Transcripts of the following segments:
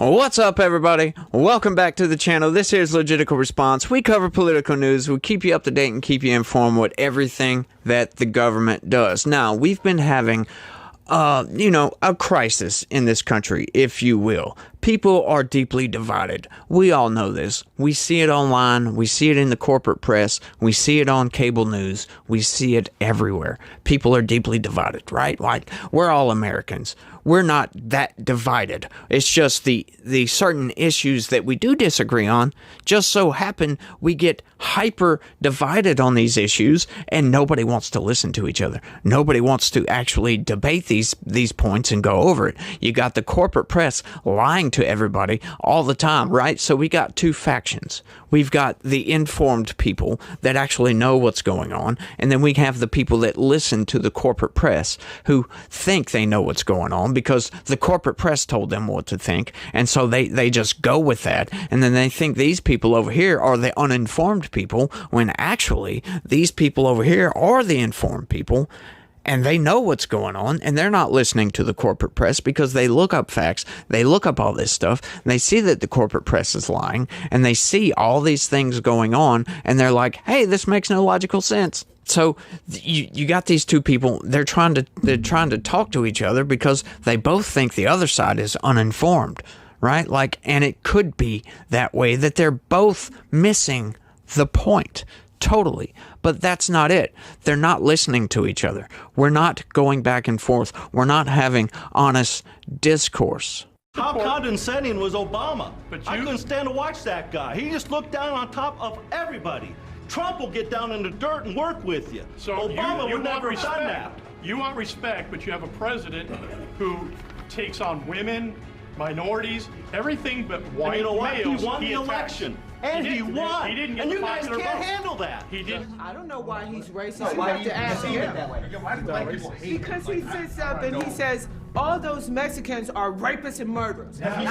What's up, everybody? Welcome back to the channel. This here's Logistical Response. We cover political news. We keep you up to date and keep you informed with everything that the government does. Now, we've been having, a crisis in this country, if you will. People are deeply divided. We all know this. We see it online. We see it in the corporate press. We see it on cable news. We see it everywhere. People are deeply divided, right? Like, we're all Americans. We're not that divided. It's just the certain issues that we do disagree on just so happen we get hyper divided on these issues, and nobody wants to listen to each other. Nobody wants to actually debate these points and go over it. You got the corporate press lying to everybody all the time, right? So we got two factions. We've got the informed people that actually know what's going on, and then we have the people that listen to the corporate press who think they know what's going on because the corporate press told them what to think, and so they just go with that, and then they think these people over here are the uninformed people, when actually these people over here are the informed people, and they know what's going on, and they're not listening to the corporate press because they look up facts, they look up all this stuff, and they see that the corporate press is lying, and they see all these things going on, and they're like, hey, this makes no logical sense. So you got these two people, they're trying to talk to each other because they both think the other side is uninformed, right? Like, and it could be that way, that they're both missing the point. Totally. But that's not it. They're not listening to each other. We're not going back and forth. We're not having honest discourse. How condescending was Obama? I couldn't stand to watch that guy. He just looked down on top of everybody. Trump will get down in the dirt and work with you. So Obama you would never have respect. done that. You want respect, but you have a president who takes on women, minorities, everything but white And you know what? males. He won the attacks. election. And he won. He didn't get and the you guys popular can't vote. handle that. He didn't. I don't know why he's racist. No, You why have do to you ask see it him. that way? Why do black people hate Because he sits up and he says all those Mexicans are rapists and murderers. He's Okay, and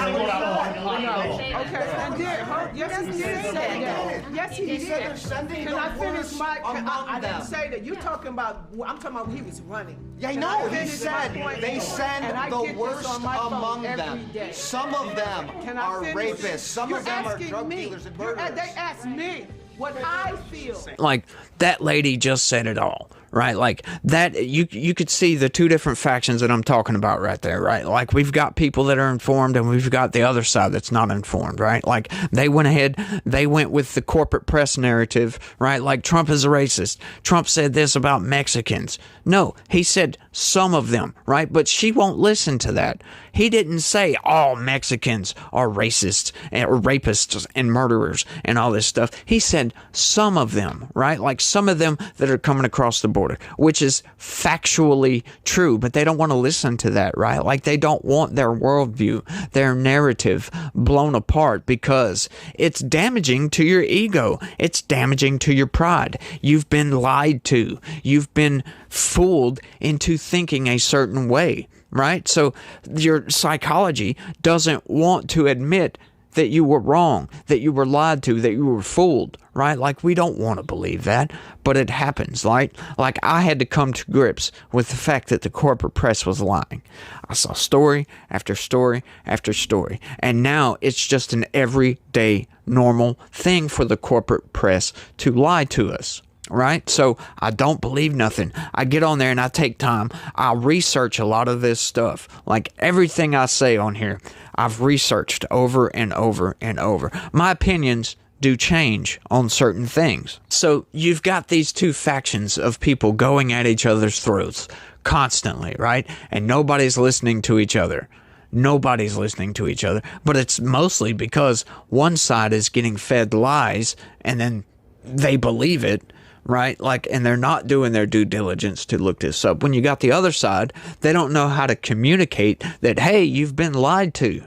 then, yes, he did say that. Yes, he He said did. they're sending Can the I finish worst my? I among didn't them. say that. You're talking about. I'm talking about when he was running. Yeah, I Can know. He finish my said point? they send And I the get this worst on my phone among every them. day. Some of them Can I are finish? rapists. Some You're of them are asking drug me. dealers and You're- murderers. They asked me what I feel. Like, that lady just said it all, right? Like, that you could see the two different factions that I'm talking about right there, right? Like, we've got people that are informed, and we've got the other side that's not informed, right? Like, they went with the corporate press narrative, right? Like, Trump is a racist. Trump said this about Mexicans. No, he said some of them, right? But she won't listen to that. He didn't say all Mexicans are racists or rapists and murderers and all this stuff. He said some of them, right? Like, some of them that are coming across the border, which is factually true, but they don't want to listen to that, right? Like, they don't want their worldview, their narrative blown apart because it's damaging to your ego. It's damaging to your pride. You've been lied to. You've been fooled into thinking a certain way, right? So your psychology doesn't want to admit that you were wrong, that you were lied to, that you were fooled, right? Like, we don't want to believe that, but it happens. Like I had to come to grips with the fact that the corporate press was lying. I saw story after story after story, and now it's just an everyday normal thing for the corporate press to lie to us. Right? So I don't believe nothing. I get on there and I take time. I research a lot of this stuff. Like, everything I say on here, I've researched over and over and over. My opinions do change on certain things. So you've got these two factions of people going at each other's throats constantly, right? And nobody's listening to each other. Nobody's listening to each other. But it's mostly because one side is getting fed lies and then they believe it. Right? Like, and they're not doing their due diligence to look this up. When you got the other side, they don't know how to communicate that, hey, you've been lied to.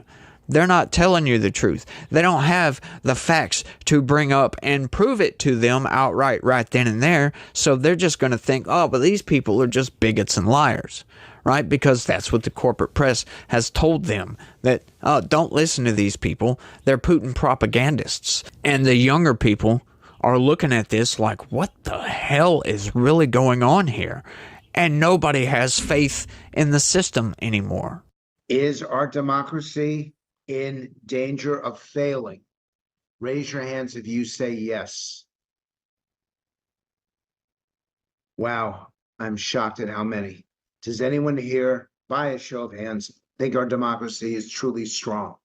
They're not telling you the truth. They don't have the facts to bring up and prove it to them outright right then and there. So they're just going to think, oh, but these people are just bigots and liars. Right? Because that's what the corporate press has told them, that, oh, don't listen to these people. They're Putin propagandists. And the younger people are looking at this like, what the hell is really going on here? And nobody has faith in the system anymore. Is our democracy in danger of failing? Raise your hands if you say yes. Wow, I'm shocked at how many. Does anyone here, by a show of hands, think our democracy is truly strong?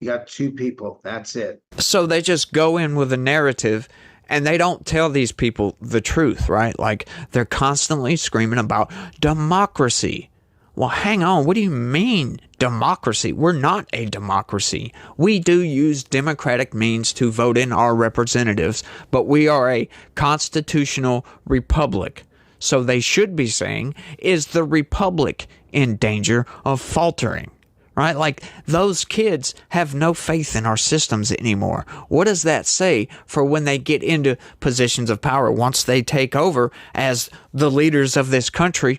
You got 2 people, that's it. So they just go in with a narrative and they don't tell these people the truth, right? Like they're constantly screaming about democracy. Well, hang on. What do you mean democracy? We're not a democracy. We do use democratic means to vote in our representatives, but we are a constitutional republic. So they should be saying, is the republic in danger of faltering? Right? Like those kids have no faith in our systems anymore. What does that say for when they get into positions of power? Once they take over as the leaders of this country,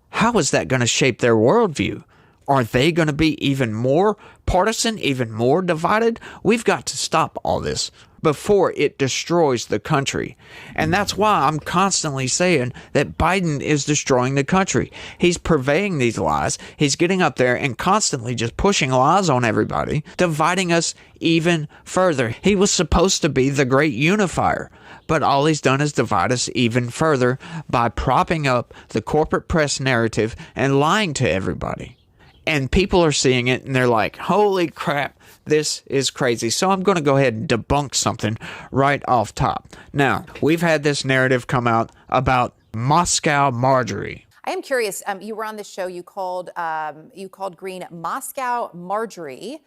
how is that going to shape their worldview? Are they going to be even more partisan, even more divided? We've got to stop all this before it destroys the country. And that's why I'm constantly saying that Biden is destroying the country. He's purveying these lies. He's getting up there and constantly just pushing lies on everybody, dividing us even further. He was supposed to be the great unifier, but all he's done is divide us even further by propping up the corporate press narrative and lying to everybody. And people are seeing it and they're like, holy crap, this is crazy. So I'm going to go ahead and debunk something right off top. Now, we've had this narrative come out about Moscow Marjorie. I am curious. You were on this show. You called Greene Moscow Marjorie.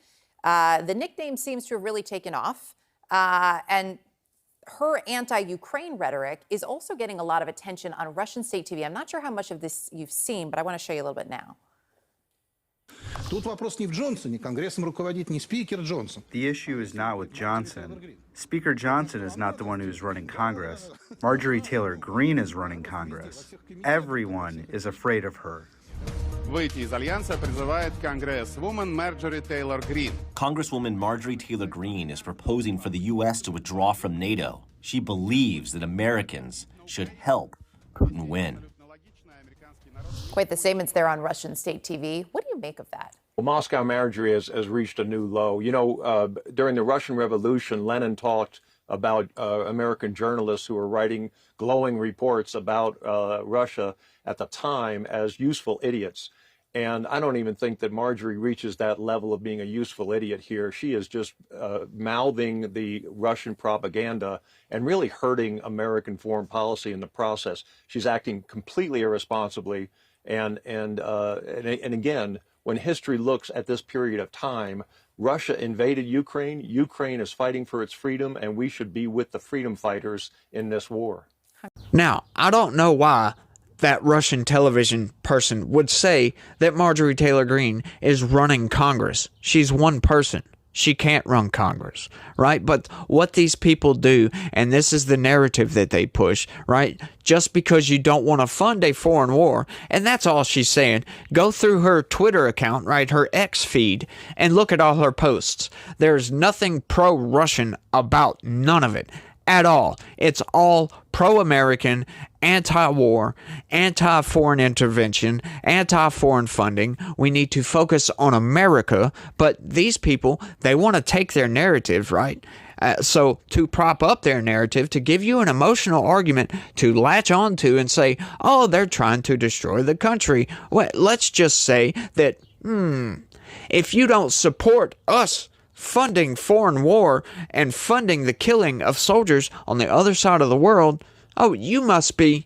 The nickname seems to have really taken off. And her anti-Ukraine rhetoric is also getting a lot of attention on Russian state TV. I'm not sure how much of this you've seen, but I want to show you a little bit now. Тут вопрос не в Джонсоне, Конгрессом руководит не спикер Джонсон. The issue is not with Johnson. Speaker Johnson is not the one who's running Congress. Marjorie Taylor Greene is running Congress. Everyone is afraid of her. Выйти из альянса призывает Congresswoman Marjorie Taylor Greene. Congresswoman Marjorie Taylor Greene is proposing for the U.S. to withdraw from NATO. She believes that Americans should help Putin win. Quite the statements there on Russian state TV. What do you make of that? Well, Moscow Marjorie has reached a new low. You know, during the Russian Revolution, Lenin talked about American journalists who were writing glowing reports about Russia at the time as useful idiots. And I don't even think that Marjorie reaches that level of being a useful idiot here. She is just mouthing the Russian propaganda and really hurting American foreign policy in the process. She's acting completely irresponsibly. And again, when history looks at this period of time, Russia invaded Ukraine. Ukraine is fighting for its freedom, and we should be with the freedom fighters in this war. Now, I don't know why that Russian television person would say that Marjorie Taylor Greene is running Congress. She's one person. She can't run Congress, right? But what these people do, and this is the narrative that they push, right? Just because you don't want to fund a foreign war, and that's all she's saying. Go through her Twitter account, right, her X feed, and look at all her posts. There's nothing pro-Russian about none of it at all. It's all pro-American, anti-war, anti-foreign intervention, anti-foreign funding. We need to focus on America, but these people, they want to take their narrative, right? So to prop up their narrative, to give you an emotional argument to latch on to and say, oh, they're trying to destroy the country. Well, let's just say that, if you don't support us funding foreign war and funding the killing of soldiers on the other side of the world, oh, you must be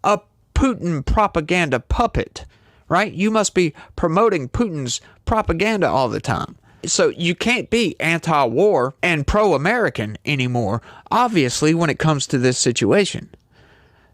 a Putin propaganda puppet, right? You must be promoting Putin's propaganda all the time. So you can't be anti-war and pro-American anymore, obviously, when it comes to this situation.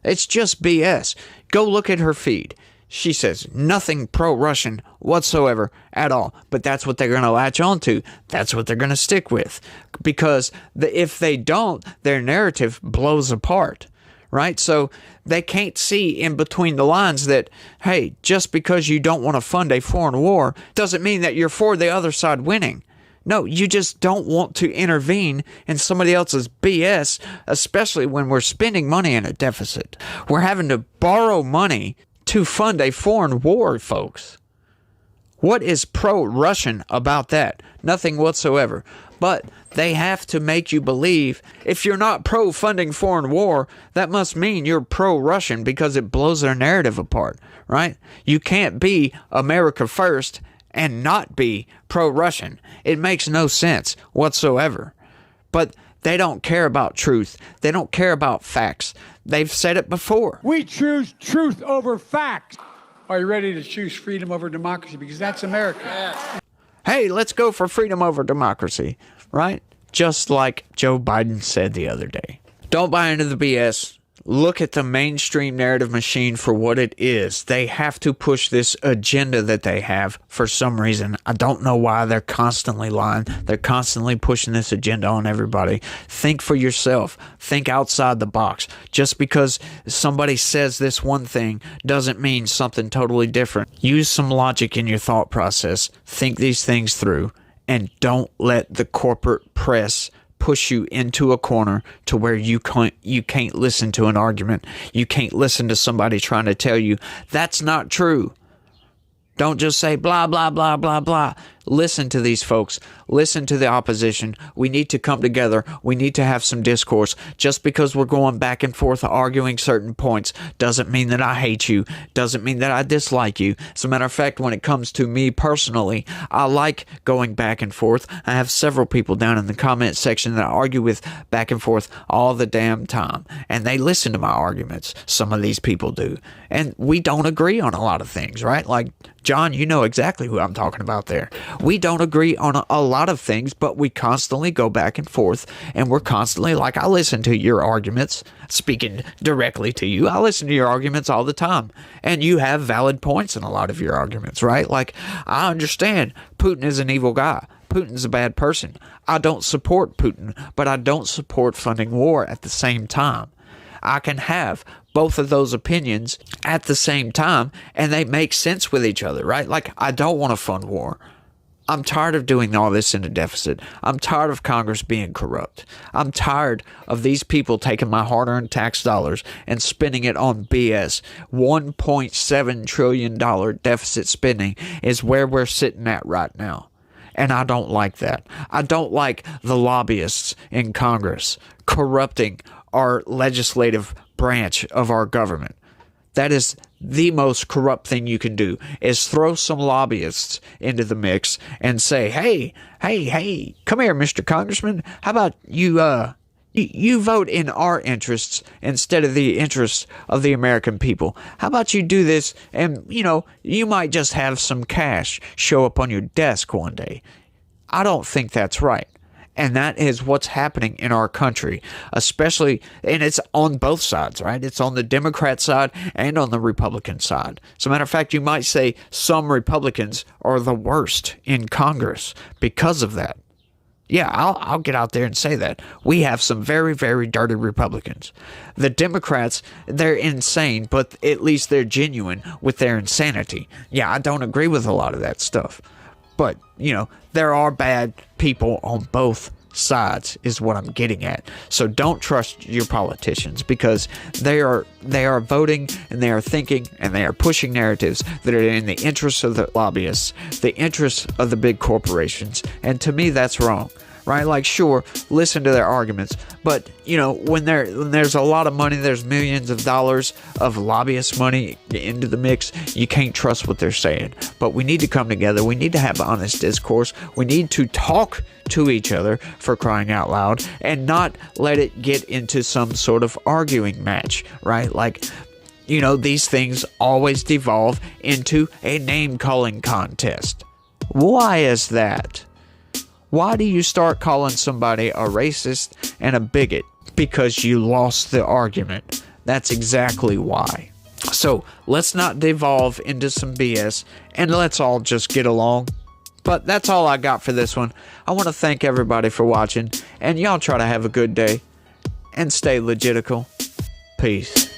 It's just BS. Go look at her feed. She says nothing pro-Russian whatsoever at all. But that's what they're going to latch on to. That's what they're going to stick with. Because if they don't, their narrative blows apart. Right? So they can't see in between the lines that, hey, just because you don't want to fund a foreign war doesn't mean that you're for the other side winning. No, you just don't want to intervene in somebody else's BS, especially when we're spending money in a deficit. We're having to borrow money to fund a foreign war, folks. What is pro-Russian about that? Nothing whatsoever. But they have to make you believe if you're not pro-funding foreign war, that must mean you're pro-Russian because it blows their narrative apart, right? You can't be America first and not be pro-Russian. It makes no sense whatsoever. But they don't care about truth. They don't care about facts. They've said it before. We choose truth over facts. Are you ready to choose freedom over democracy? Because that's America. Yeah. Hey, let's go for freedom over democracy, right? Just like Joe Biden said the other day. Don't buy into the BS. Look at the mainstream narrative machine for what it is. They have to push this agenda that they have for some reason. I don't know why they're constantly lying. They're constantly pushing this agenda on everybody. Think for yourself. Think outside the box. Just because somebody says this one thing doesn't mean something totally different. Use some logic in your thought process. Think these things through. And don't let the corporate press push you into a corner to where you can't listen to an argument. You can't listen to somebody trying to tell you that's not true. Don't just say blah, blah, blah, blah, blah. Listen to these folks. Listen to the opposition. We need to come together. We need to have some discourse. Just because we're going back and forth arguing certain points doesn't mean that I hate you. Doesn't mean that I dislike you. As a matter of fact, when it comes to me personally, I like going back and forth. I have several people down in the comment section that I argue with back and forth all the damn time. And they listen to my arguments. Some of these people do. And we don't agree on a lot of things, right? Like, John, you know exactly who I'm talking about there. We don't agree on a lot of things, but we constantly go back and forth, and we're constantly, like, I listen to your arguments, speaking directly to you. I listen to your arguments all the time, and you have valid points in a lot of your arguments, right? Like, I understand Putin is an evil guy. Putin's a bad person. I don't support Putin, but I don't support funding war at the same time. I can have both of those opinions at the same time, and they make sense with each other, right? Like, I don't want to fund war. I'm tired of doing all this in a deficit. I'm tired of Congress being corrupt. I'm tired of these people taking my hard-earned tax dollars and spending it on BS. $1.7 trillion deficit spending is where we're sitting at right now. And I don't like that. I don't like the lobbyists in Congress corrupting our legislative branch of our government. That is the most corrupt thing you can do, is throw some lobbyists into the mix and say, hey, come here, Mr. Congressman. How about you vote in our interests instead of the interests of the American people? How about you do this and, you might just have some cash show up on your desk one day. I don't think that's right. And that is what's happening in our country, especially, and it's on both sides, right? It's on the Democrat side and on the Republican side. As a matter of fact, you might say some Republicans are the worst in Congress because of that. Yeah, I'll get out there and say that. We have some very, very dirty Republicans. The Democrats, they're insane, but at least they're genuine with their insanity. Yeah, I don't agree with a lot of that stuff. But, there are bad people on both sides is what I'm getting at. So don't trust your politicians because they are voting and they are thinking and they are pushing narratives that are in the interests of the lobbyists, the interests of the big corporations. And to me, that's wrong. Right? Like, sure, listen to their arguments. But, when there's a lot of money, there's millions of dollars of lobbyist money into the mix, you can't trust what they're saying. But we need to come together. We need to have honest discourse. We need to talk to each other, for crying out loud, and not let it get into some sort of arguing match, right? Like, these things always devolve into a name-calling contest. Why is that? Why do you start calling somebody a racist and a bigot? Because you lost the argument. That's exactly why. So let's not devolve into some BS and let's all just get along. But that's all I got for this one. I want to thank everybody for watching, and y'all try to have a good day and stay legitical. Peace.